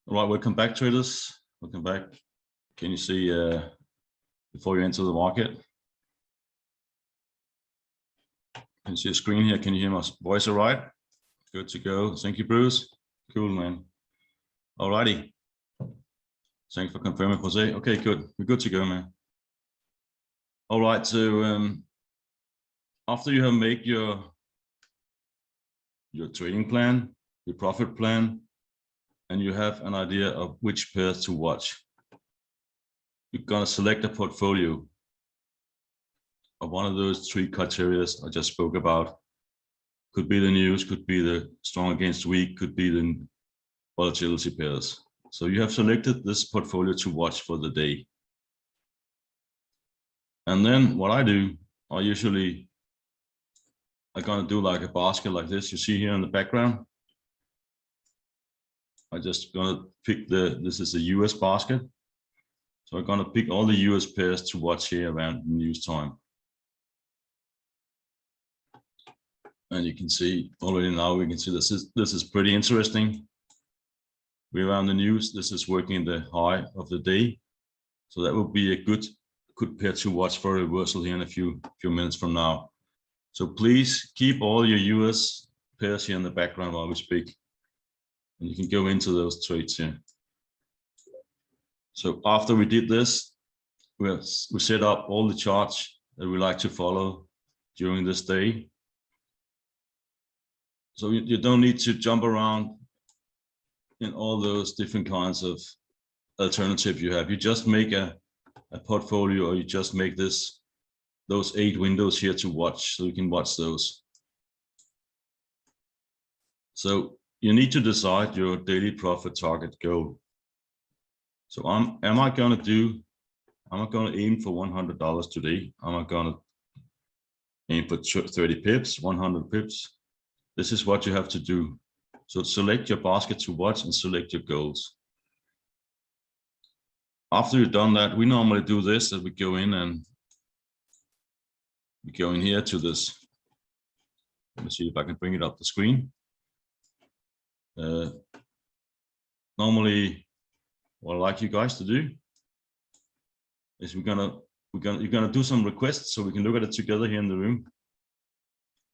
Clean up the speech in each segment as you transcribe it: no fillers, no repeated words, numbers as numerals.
All right, welcome back, traders. Welcome back. Can you see before you enter the market? Can you see a screen here? Can you hear my voice all right? Good to go. Thank you, Bruce. Cool, man. All righty. Thanks for confirming, Jose. Okay, good. We're good to go, man. All right, so after you have made your trading plan, your profit plan, and you have an idea of which pairs to watch, you're gonna select a portfolio of one of those three criteria I just spoke about. Could be the news, could be the strong against weak, could be the volatility pairs. So you have selected this portfolio to watch for the day. And then what I do, I'm gonna do like a basket like this. You see here in the background. I just gonna pick this is a US basket. So I'm gonna pick all the US pairs to watch here around news time. And you can see already now, we can see this is pretty interesting. We're around the news. This is working the high of the day. So that will be a good pair to watch for a reversal here in a few minutes from now. So please keep all your US pairs here in the background while we speak. And you can go into those trades here. So after we did this, we set up all the charts that we like to follow during this day. So you don't need to jump around in all those different kinds of alternatives you have. You just make a portfolio, or you just make those 8 windows here to watch, so you can watch those. So you need to decide your daily profit target goal. So am I going to aim for $100 today? Am I going to aim for 30 pips, 100 pips? This is what you have to do. So select your basket to watch and select your goals. After you've done that, we normally do this, that we go in and we go in here to this. Let me see if I can bring it up the screen. Normally, what I'd like you guys to do is you're gonna do some requests so we can look at it together here in the room.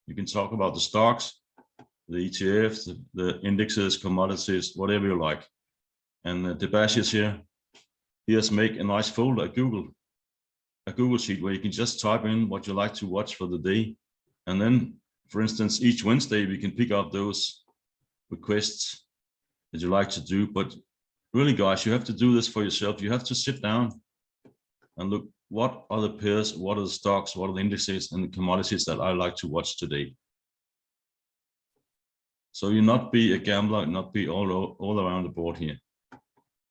You can talk about the stocks, the ETFs, the indexes, commodities, whatever you like. And Debash is here. He has made a nice folder, a Google sheet where you can just type in what you like to watch for the day. And then, for instance, each Wednesday, we can pick up those requests that you like to do. But really, guys, you have to do this for yourself. You have to sit down and look, what are the pairs, what are the stocks, what are the indexes and the commodities that I like to watch today? So you not be a gambler, not be all around the board here.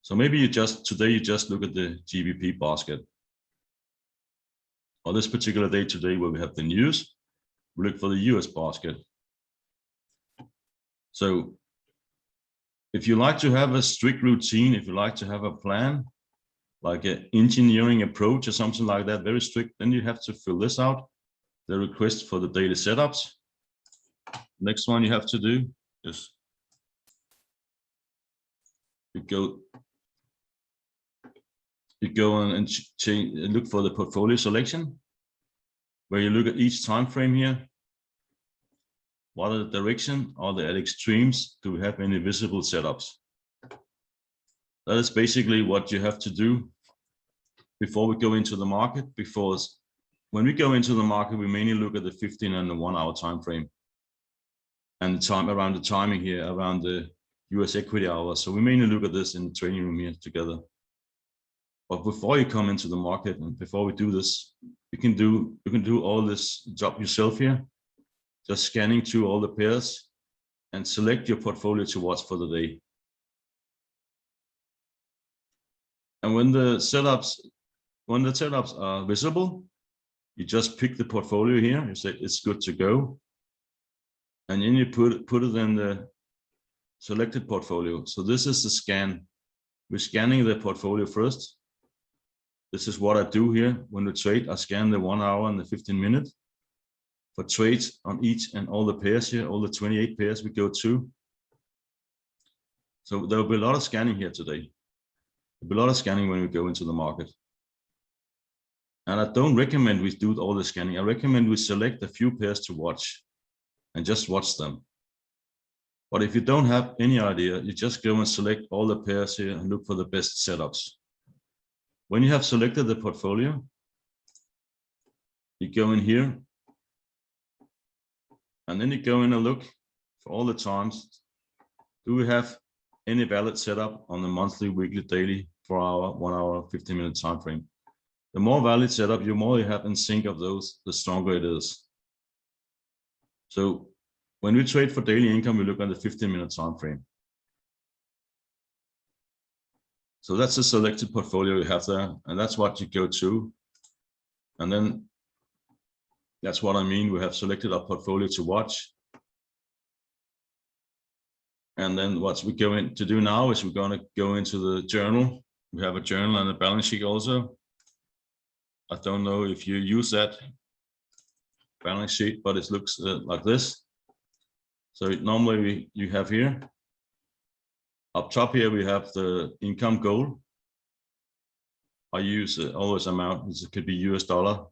So maybe today you just look at the GBP basket. Or this particular day today where we have the news, we look for the US basket. So if you like to have a strict routine, if you like to have a plan, like an engineering approach or something like that, very strict, then you have to fill this out, the request for the daily setups. Next one you have to do is you go and change, look for the portfolio selection, where you look at each time frame here. What are the direction? Are they at extremes? Do we have any visible setups? That is basically what you have to do before we go into the market. Because when we go into the market, we mainly look at the 15 and the 1 hour time frame, and the time around the timing here, around the US equity hour. So we mainly look at this in the training room here together. But before you come into the market and before we do this, you can do all this job yourself here, just scanning through all the pairs and select your portfolio to watch for the day. And when the setups are visible, you just pick the portfolio here. You say it's good to go, and then you put it in the selected portfolio. So this is the scan. We're scanning the portfolio first. This is what I do here when we trade. I scan the 1 hour and the 15 minutes for trades on each and all the pairs here, all the 28 pairs we go to. So there will be a lot of scanning here today. There'll be a lot of scanning when we go into the market. And I don't recommend we do all the scanning. I recommend we select a few pairs to watch and just watch them. But if you don't have any idea, you just go and select all the pairs here and look for the best setups. When you have selected the portfolio, you go in here and then you go in and look for all the times. Do we have any valid setup on the monthly, weekly, daily, 4 hour, 1 hour, 15-minute time frame? The more valid setup, the more you have in sync of those, the stronger it is. So when we trade for daily income, we look at the 15-minute time frame. So that's a selected portfolio you have there, and that's what you go to. And then that's what I mean. We have selected our portfolio to watch. And then what we're going to do now is we're going to go into the journal. We have a journal and a balance sheet also. I don't know if you use that balance sheet, but it looks like this. So normally you have here, up top here, we have the income goal. I use always amount, it could be US dollar.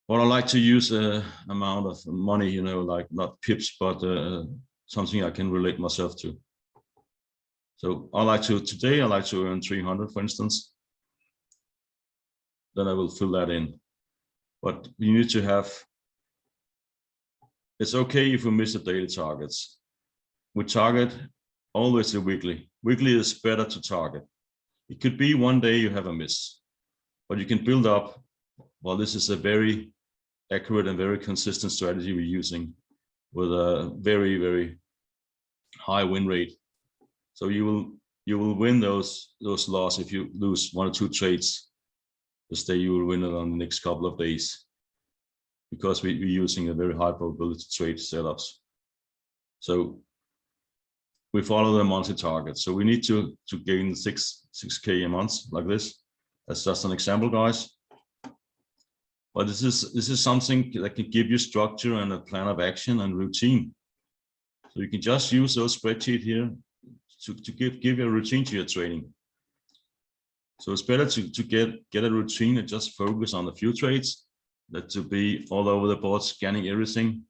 But I like to use a amount of money, you know, like not pips, but something I can relate myself to. So today I like to earn 300, for instance. Then I will fill that in. But you need to have, it's okay if we miss the daily targets. We target always the weekly. Weekly is better to target. It could be one day you have a miss, but you can build up. Well, this is a very accurate and very consistent strategy we're using with a very, very high win rate. So you will win those losses. If you lose 1 or 2 trades this day, you will win it on the next couple of days, because we're using a very high probability trade setups. So we follow the monthly target. So we need to gain 6K a month like this. That's just an example, guys. But this is something that can give you structure and a plan of action and routine. So you can just use those spreadsheets here to give you a routine to your trading. So it's better to get a routine and just focus on a few trades than to be all over the board scanning everything.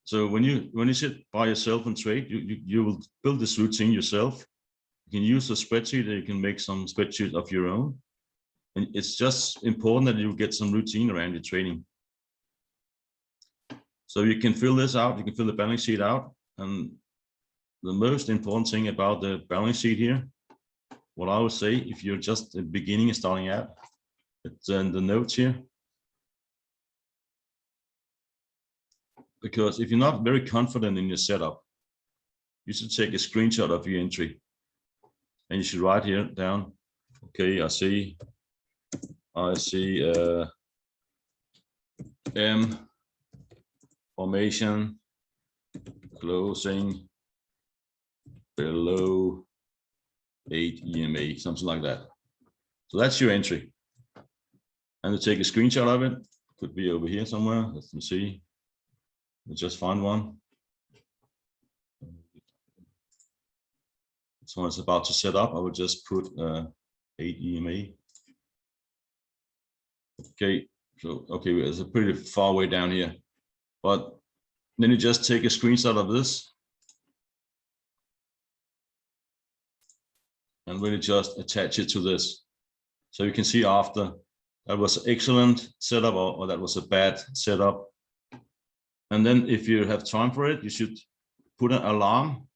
So when you sit by yourself and trade, you will build this routine yourself. You can use a spreadsheet, or you can make some spreadsheet of your own. And it's just important that you get some routine around your trading. So you can fill this out, you can fill the balance sheet out. And the most important thing about the balance sheet here, what I would say, if you're just at the beginning and starting out, it's in the notes here. Because if you're not very confident in your setup, you should take a screenshot of your entry. And you should write here down, okay, I see M formation closing below 8 EMA, something like that. So that's your entry. And to take a screenshot of it, could be over here somewhere. Let's see. Let's just find one. This one is about to set up. I would just put 8 EMA. Okay, so okay, it's a pretty far way down here, but then you just take a screenshot of this and really just attach it to this. So you can see after that was an excellent setup or that was a bad setup. And then if you have time for it, you should put an alarm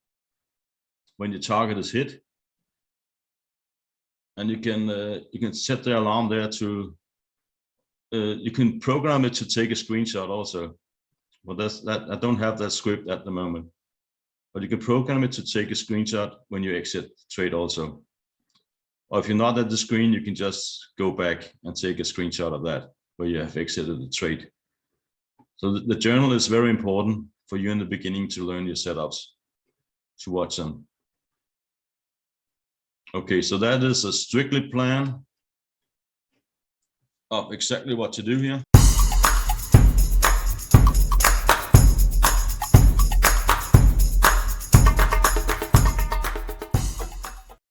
when your target is hit. And you can set the alarm there to, you can program it to take a screenshot also. But I don't have that script at the moment. But you can program it to take a screenshot when you exit the trade also. Or if you're not at the screen, you can just go back and take a screenshot of that where you have exited the trade. So the journal is very important for you in the beginning to learn your setups, to watch them. Okay, so that is a strictly plan of exactly what to do here.